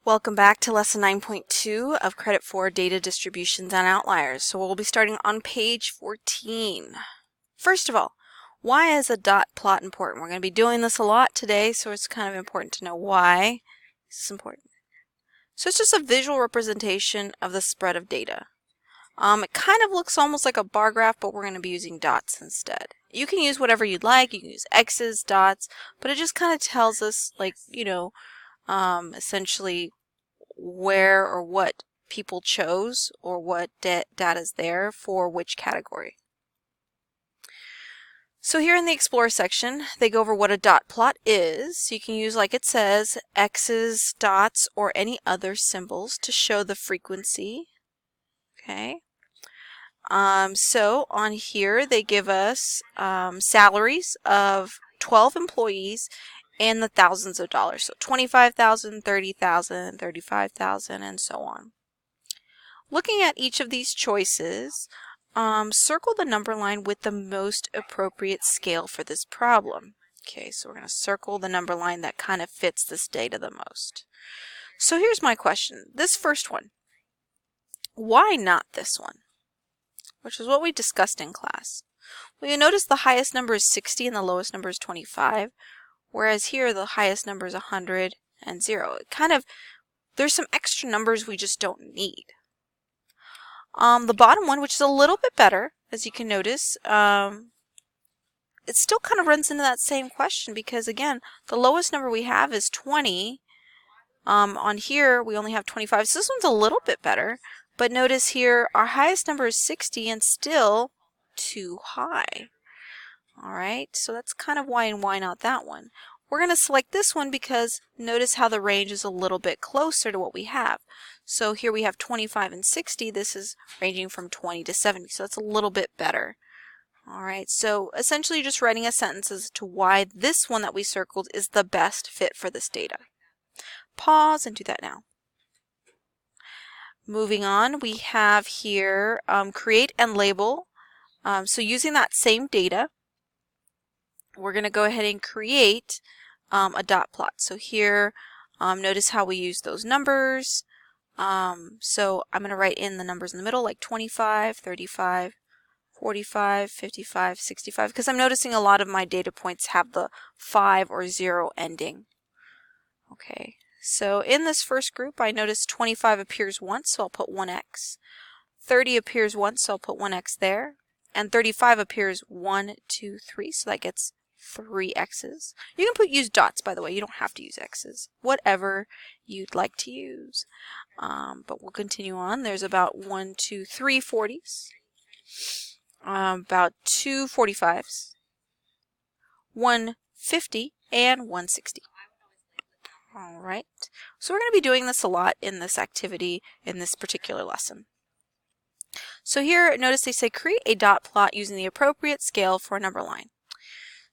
Welcome back to lesson 9.2 of Credit for Data Distributions and Outliers. So we'll be starting on page 14. First of all, why is a dot plot important? We're going to be doing this a lot today, so it's kind of important to know why this is important. So it's just a visual representation of the spread of data. It kind of looks almost like a bar graph, but we're going to be using dots instead. You can use whatever you'd like. You can use X's, dots, but it just kind of tells us, like, essentially where or what people chose or what data is there for which category. So here in the Explore section, they go over what a dot plot is. You can use, like it says, X's, dots, or any other symbols to show the frequency. Okay. So on here, they give us salaries of 12 employees and the thousands of dollars. So 25,000, 30,000, 35,000, and so on. Looking at each of these choices, circle the number line with the most appropriate scale for this problem. Okay, so we're going to circle the number line that kind of fits this data the most. So here's my question. This first one, why not this one? Which is what we discussed in class. Well, you notice the highest number is 60 and the lowest number is 25. Whereas here, the highest number is 100 and 0. There's some extra numbers we just don't need. The bottom one, which is a little bit better, as you can notice, it still kind of runs into that same question because, again, the lowest number we have is 20. On here, we only have 25. So this one's a little bit better. But notice here, our highest number is 60 and still too high. All right, so that's kind of why and why not that one. We're going to select this one because notice how the range is a little bit closer to what we have. So here we have 25 and 60. This is ranging from 20 to 70, so that's a little bit better. All right, so essentially just writing a sentence as to why this one that we circled is the best fit for this data. Pause and do that now. Moving on, we have here create and label. So using that same data, we're going to go ahead and create a dot plot. So here, notice how we use those numbers. So I'm going to write in the numbers in the middle, like 25, 35, 45, 55, 65, because I'm noticing a lot of my data points have the 5 or 0 ending. Okay, so in this first group, I notice 25 appears once, so I'll put 1x. 30 appears once, so I'll put 1x there. And 35 appears 1, 2, 3, so that gets 3 x's. You can use dots, by the way. You don't have to use x's. Whatever you'd like to use. But we'll continue on. There's about 1, 2, 3 40s. About 2 45s. 1 50 and 1 60. All right. So we're going to be doing this a lot in this activity in this particular lesson. So here, notice they say create a dot plot using the appropriate scale for a number line.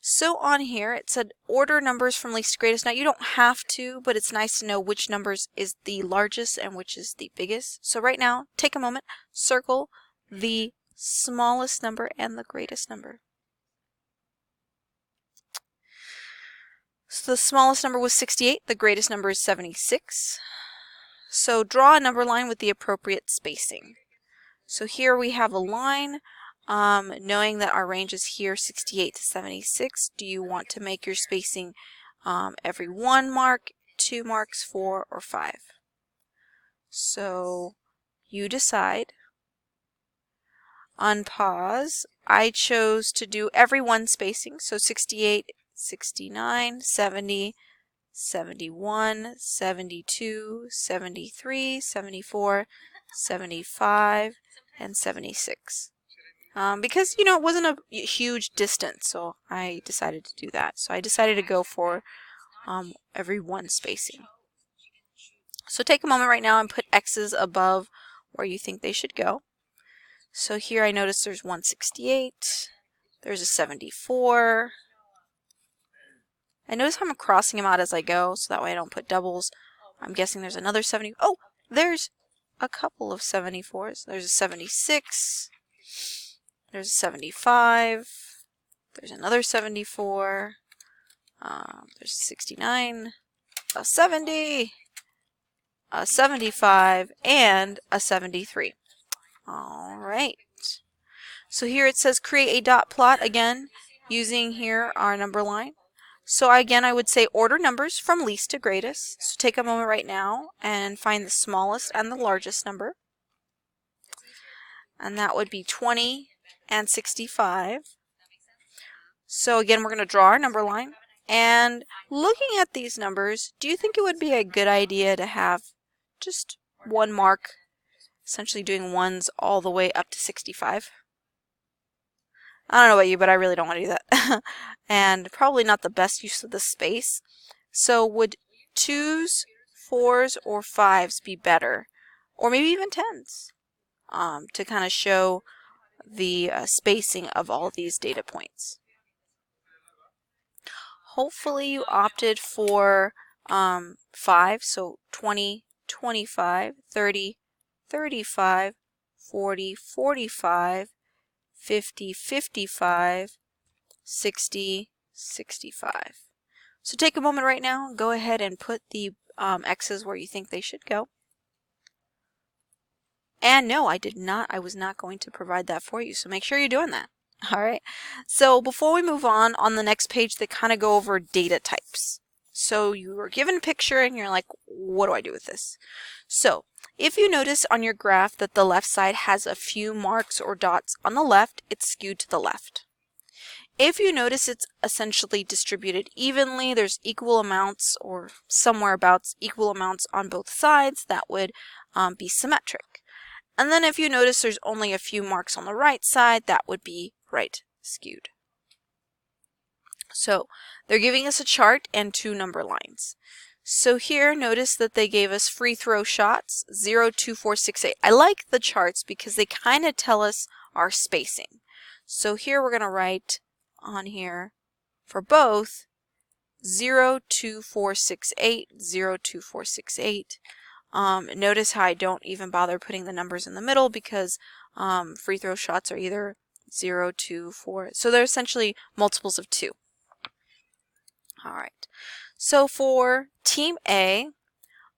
So on here, it said order numbers from least to greatest. Now you don't have to, but it's nice to know which numbers is the largest and which is the biggest. So right now, take a moment, circle the smallest number and the greatest number. So the smallest number was 68, the greatest number is 76. So draw a number line with the appropriate spacing. So here we have a line, knowing that our range is here 68 to 76. Do you want to make your spacing every 1 mark, 2 marks, 4, or 5? So you decide. Unpause. I chose to do every 1 spacing, so 68, 69, 70, 71, 72, 73, 74, 75, and 76. Because, it wasn't a huge distance, so I decided to do that. So I decided to go for every 1 spacing. So take a moment right now and put X's above where you think they should go. So here I notice there's 168, there's a 74. I notice how I'm crossing them out as I go, so that way I don't put doubles. I'm guessing there's another 70. Oh, there's a couple of 74s. There's a 76. There's a 75. There's another 74. There's a 69. A 70. a 75, and a 73. All right. So here it says create a dot plot, again, using here our number line. So again, I would say order numbers from least to greatest. So take a moment right now and find the smallest and the largest number. And that would be 20 and 65. So again, we're going to draw our number line. And looking at these numbers, do you think it would be a good idea to have just one mark, essentially doing ones all the way up to 65? I don't know about you, but I really don't want to do that. And probably not the best use of the space. So would 2s, 4s, or 5s be better? Or maybe even 10s to kind of show the spacing of all these data points. Hopefully you opted for 5, so 20, 25, 30, 35, 40, 45, 50, 55, 60, 65. So take a moment right now, go ahead and put the X's where you think they should go. And no, I did not. I was not going to provide that for you, so make sure you're doing that. All right. So before we move on the next page, they kind of go over data types. So you were given a picture and you're like, what do I do with this? So if you notice on your graph that the left side has a few marks or dots on the left, it's skewed to the left. If you notice it's essentially distributed evenly, there's equal amounts or somewhere about equal amounts on both sides, that would be symmetric. And then if you notice there's only a few marks on the right side, that would be right skewed. So they're giving us a chart and two number lines. So here, notice that they gave us free throw shots, 0, 2, 4, 6, 8. I like the charts because they kind of tell us our spacing. So here we're going to write on here for both 0, 2, 4, 6, 8, 0, 2, 4, 6, 8. Notice how I don't even bother putting the numbers in the middle because free throw shots are either 0, 2, 4. So they're essentially multiples of 2. All right. So for Team A,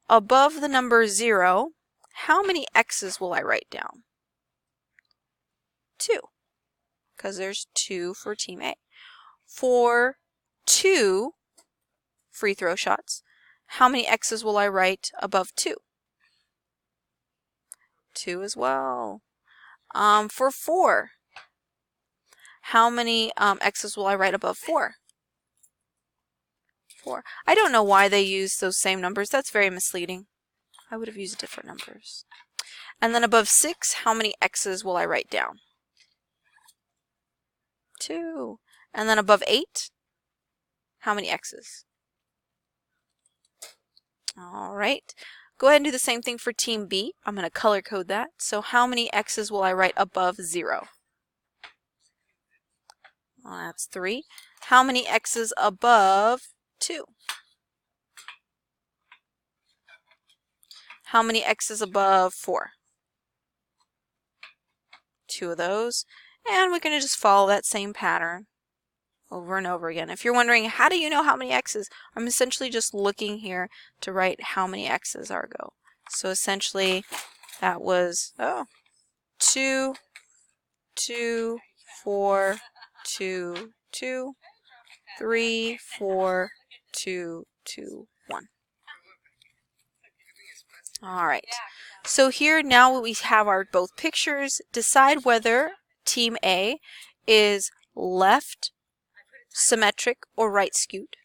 above the number 0, how many X's will I write down? 2, because there's 2 for Team A. For 2 free throw shots, how many X's will I write above 2? 2 as well. For 4, how many X's will I write above 4? 4. I don't know why they use those same numbers. That's very misleading. I would have used different numbers. And then above 6, how many X's will I write down? 2. And then above 8, how many X's? All right. Go ahead and do the same thing for Team B. I'm going to color code that. So how many X's will I write above 0? Well, that's 3. How many X's above 2? How many X's above 4? 2 of those. And we're going to just follow that same pattern over and over again. If you're wondering, how do you know how many X's? I'm essentially just looking here to write how many X's are go. So essentially, that was 2, 2, 4, 2, 2, 3, 4, 2, 2, 1. All right. So here now we have our both pictures. Decide whether Team A is left symmetric or right skewed.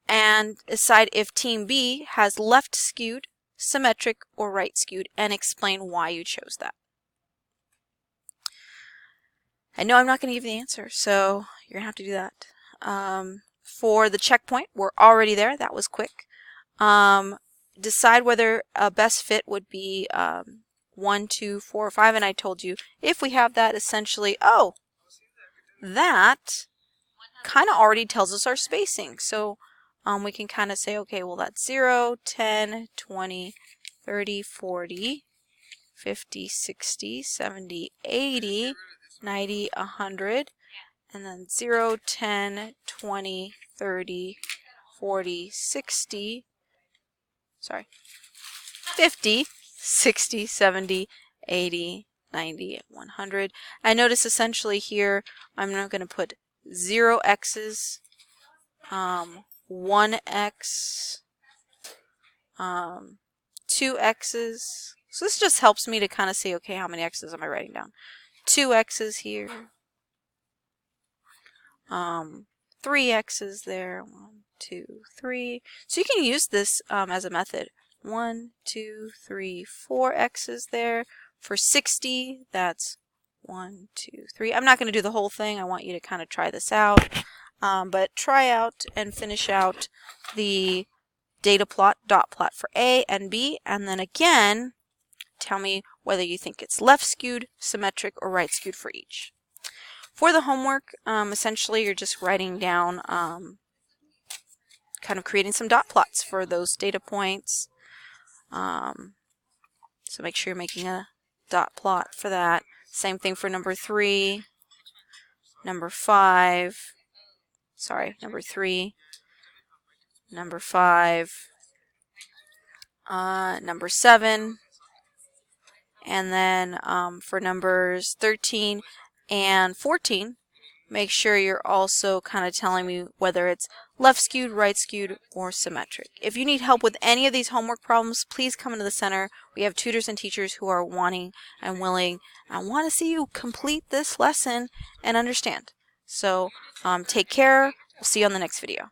And decide if Team B has left skewed, symmetric, or right skewed, and explain why you chose that. I know I'm not going to give you the answer, so you're going to have to do that. For the checkpoint, we're already there. That was quick. Decide whether a best fit would be 1, 2, 4, or 5, and I told you if we have that, essentially, that kind of already tells us our spacing. So we can kind of say, okay, well, that's 0, 10, 20, 30, 40, 50, 60, 70, 80, 90, 100, and then 0, 10, 20, 30, 40, 60, sorry, 50, 60, 70, 80, 90, 100. I notice essentially here I'm now going to put 0 x's, 1 x, 2 x's. So this just helps me to kind of see, okay, how many x's am I writing down? 2 x's here. 3 x's there. 1, 2, 3. So you can use this as a method. 1, 2, 3, 4 x's there. For 60, that's 1, 2, 3. I'm not going to do the whole thing. I want you to kind of try this out. But try out and finish out the data plot, dot plot for A and B, and then again, tell me whether you think it's left skewed, symmetric, or right skewed for each. For the homework, essentially you're just writing down, kind of creating some dot plots for those data points. So make sure you're making a dot plot for that. Same thing for number 3, number 5, sorry, number 3, number 5, number 7, and then for numbers 13 and 14, make sure you're also kind of telling me whether it's left skewed, right skewed, or symmetric. If you need help with any of these homework problems, please come into the center. We have tutors and teachers who are wanting and willing and want to see you complete this lesson and understand. So take care. We'll see you on the next video.